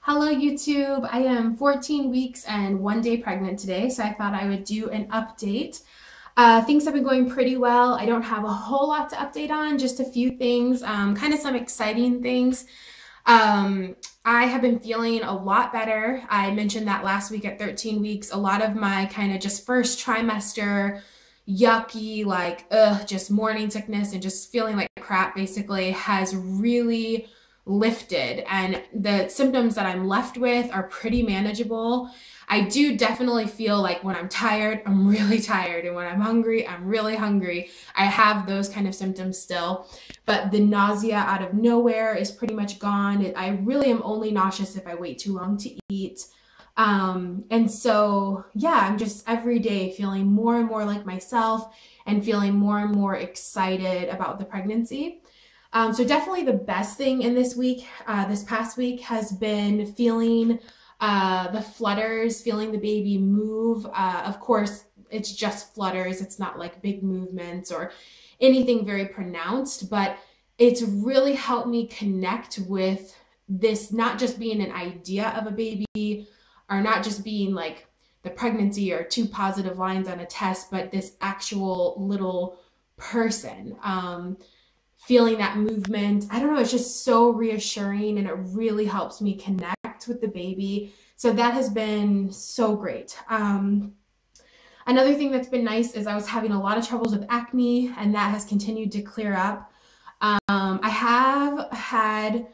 Hello YouTube, I am 14 weeks and 1 day pregnant today, so I thought I would do an update. Things have been going pretty well. I don't have a whole lot to update on, just a few things, kind of some exciting things. Um, I have been feeling a lot better. I mentioned that last week at 13 weeks, a lot of my kind of just first trimester yucky, like, just morning sickness and just feeling like crap basically has really lifted. And the symptoms that I'm left with are pretty manageable. I do definitely feel like when I'm tired, I'm really tired. And when I'm hungry, I'm really hungry. I have those kind of symptoms still. But the nausea out of nowhere is pretty much gone. I really am only nauseous if I wait too long to eat. And so, yeah, I'm just every day feeling more and more like myself and feeling more and more excited about the pregnancy. So definitely the best thing in this past week has been feeling the flutters, feeling the baby move. Of course, it's just flutters. It's not like big movements or anything very pronounced, but it's really helped me connect with this not just being an idea of a baby or not just being like the pregnancy or two positive lines on a test, but this actual little person. Feeling that movement. I don't know, it's just so reassuring and it really helps me connect with the baby. So that has been so great. Another thing that's been nice is I was having a lot of troubles with acne and that has continued to clear up. I have had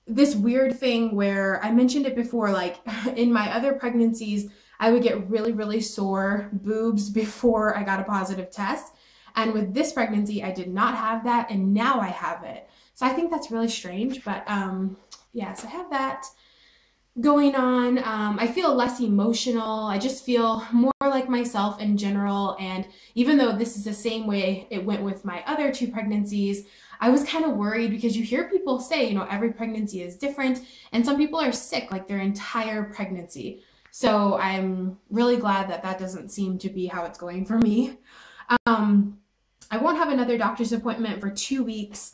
this weird thing where I mentioned it before, like in my other pregnancies, I would get really, really sore boobs before I got a positive test. And with this pregnancy, I did not have that, and now I have it. So I think that's really strange, but yeah, so I have that going on. I feel less emotional. I just feel more like myself in general. And even though this is the same way it went with my other two pregnancies, I was kind of worried because you hear people say, every pregnancy is different, and some people are sick like their entire pregnancy. So I'm really glad that that doesn't seem to be how it's going for me. I won't have another doctor's appointment for 2 weeks.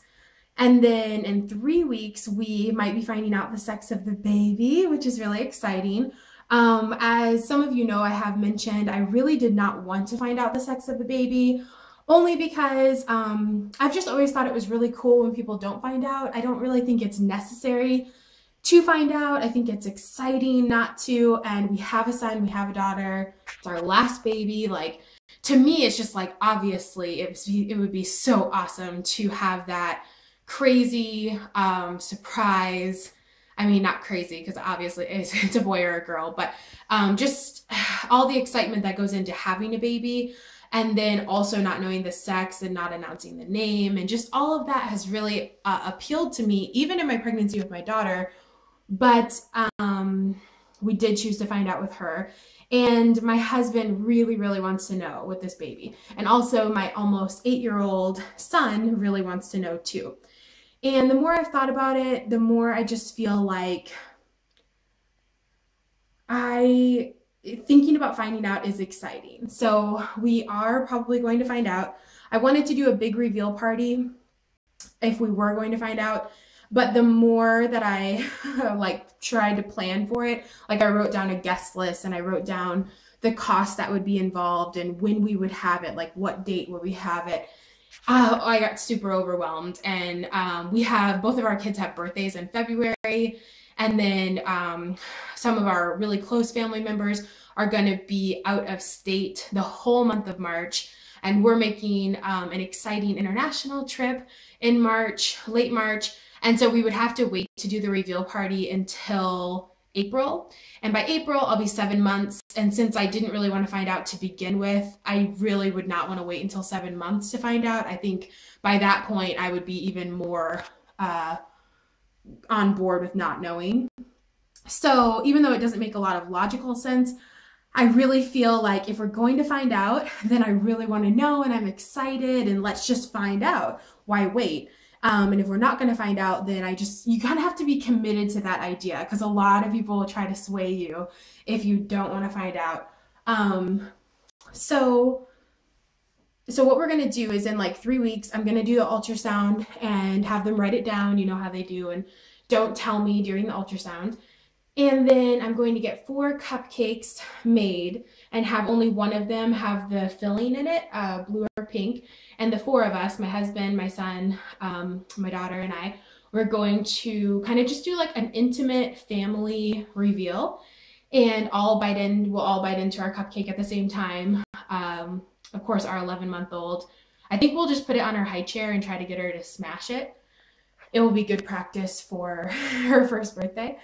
And then in 3 weeks, we might be finding out the sex of the baby, which is really exciting. As some of you know, I have mentioned, I really did not want to find out the sex of the baby, only because I've just always thought it was really cool when people don't find out. I don't really think it's necessary to find out. I think it's exciting not to. And we have a son, we have a daughter. It's our last baby. Like, to me, it's just like, obviously, it would be so awesome to have that crazy surprise. I mean, not crazy because obviously it's a boy or a girl, but just all the excitement that goes into having a baby and then also not knowing the sex and not announcing the name and just all of that has really appealed to me, even in my pregnancy with my daughter. But we did choose to find out with her. And my husband really, really wants to know with this baby. And also my almost 8-year-old son really wants to know too. And the more I've thought about it, the more I just feel like thinking about finding out is exciting. So we are probably going to find out. I wanted to do a big reveal party if we were going to find out. But the more that I like tried to plan for it, like I wrote down a guest list and I wrote down the cost that would be involved and when we would have it, like what date would we have it. I got super overwhelmed. And we have, both of our kids have birthdays in February. And then some of our really close family members are going to be out of state the whole month of March. And we're making an exciting international trip in March, late March. And so we would have to wait to do the reveal party until April. And by April, I'll be 7 months. And since I didn't really want to find out to begin with, I really would not want to wait until 7 months to find out. I think by that point, I would be even more on board with not knowing. So even though it doesn't make a lot of logical sense, I really feel like if we're going to find out, then I really want to know and I'm excited and let's just find out. Why wait? And if we're not going to find out, then you kind of have to be committed to that idea because a lot of people will try to sway you if you don't want to find out. So what we're going to do is in like 3 weeks, I'm going to do the ultrasound and have them write it down, you know how they do, and don't tell me during the ultrasound. And then I'm going to get 4 cupcakes made and have only one of them have the filling in it, blue or pink. And the 4 of us, my husband, my son, my daughter, and I, we're going to kind of just do like an intimate family reveal. And we'll all bite into our cupcake at the same time. Of course, our 11-month-old. I think we'll just put it on her high chair and try to get her to smash it. It will be good practice for her first birthday.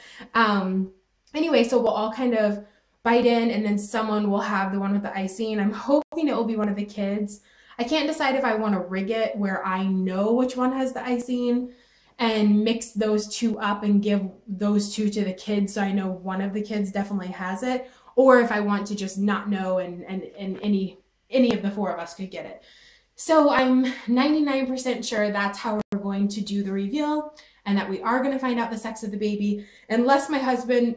Anyway, so we'll all kind of bite in, and then someone will have the one with the icing. I'm hoping it will be one of the kids. I can't decide if I want to rig it where I know which one has the icing and mix those 2 up and give those 2 to the kids so I know one of the kids definitely has it, or if I want to just not know and any of the 4 of us could get it. So I'm 99% sure that's how we're going to do the reveal, and that we are going to find out the sex of the baby, unless my husband,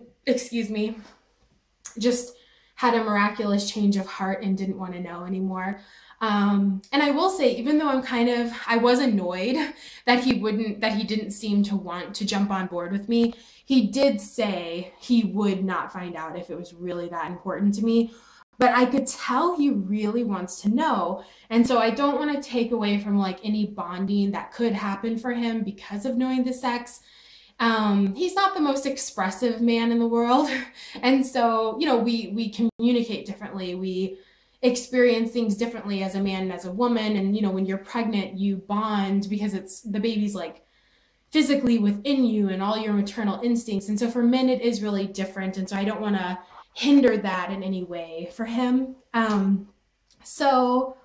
just had a miraculous change of heart and didn't want to know anymore. And I will say, even though I was annoyed that he didn't seem to want to jump on board with me, he did say he would not find out if it was really that important to me. But I could tell he really wants to know. And so I don't want to take away from like any bonding that could happen for him because of knowing the sex. He's not the most expressive man in the world. And so, we communicate differently. We experience things differently as a man and as a woman. And, when you're pregnant, you bond because the baby's like physically within you and all your maternal instincts. And so for men, it is really different. And so I don't want to hinder that in any way for him. So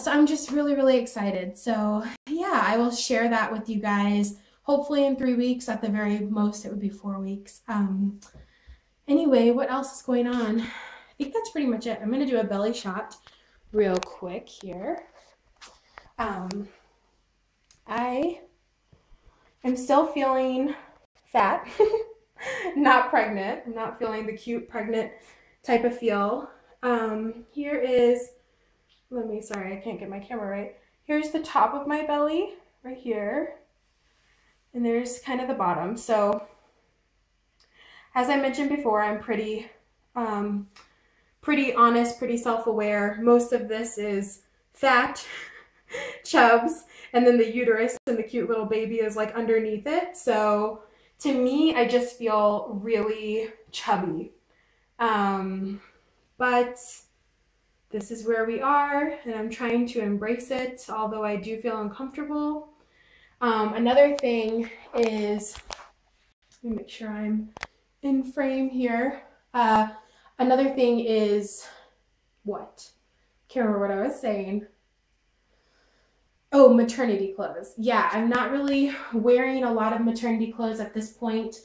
I'm just really, really excited. So yeah, I will share that with you guys, hopefully in 3 weeks. At the very most, it would be 4 weeks. Anyway, what else is going on? I think that's pretty much it. I'm going to do a belly shot real quick here. I am still feeling fat. Not pregnant. I'm not feeling the cute pregnant type of feel. Here is, sorry, I can't get my camera right. Here's the top of my belly right here. And there's kind of the bottom. So as I mentioned before, I'm pretty honest, pretty self-aware. Most of this is fat, chubs, and then the uterus and the cute little baby is like underneath it. So to me, I just feel really chubby. But this is where we are, and I'm trying to embrace it, although I do feel uncomfortable. Another thing is, let me make sure I'm in frame here. Another thing is, can't remember what I was saying. Oh, maternity clothes. Yeah, I'm not really wearing a lot of maternity clothes at this point.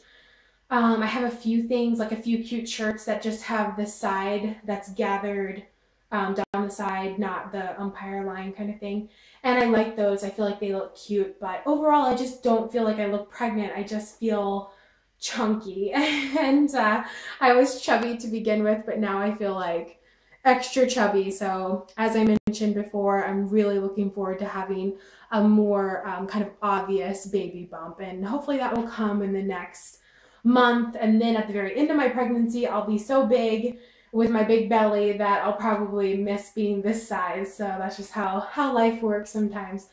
I have a few things, like a few cute shirts that just have the side that's gathered down the side, not the umpire line kind of thing. And I like those. I feel like they look cute, but overall, I just don't feel like I look pregnant. I just feel chunky. And I was chubby to begin with, but now I feel like extra chubby. So as I mentioned before, I'm really looking forward to having a more kind of obvious baby bump, and hopefully that will come in the next month. And then at the very end of my pregnancy, I'll be so big with my big belly that I'll probably miss being this size. So that's just how life works sometimes.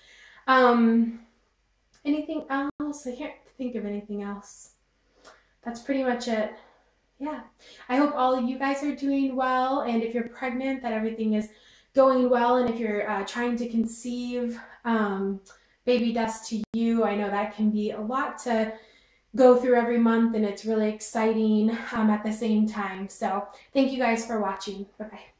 Anything else? I can't think of anything else. That's pretty much it. Yeah, I hope all of you guys are doing well, and if you're pregnant, that everything is going well, and if you're trying to conceive, baby dust to you. I know that can be a lot to go through every month, and it's really exciting at the same time. So thank you guys for watching. Bye-bye.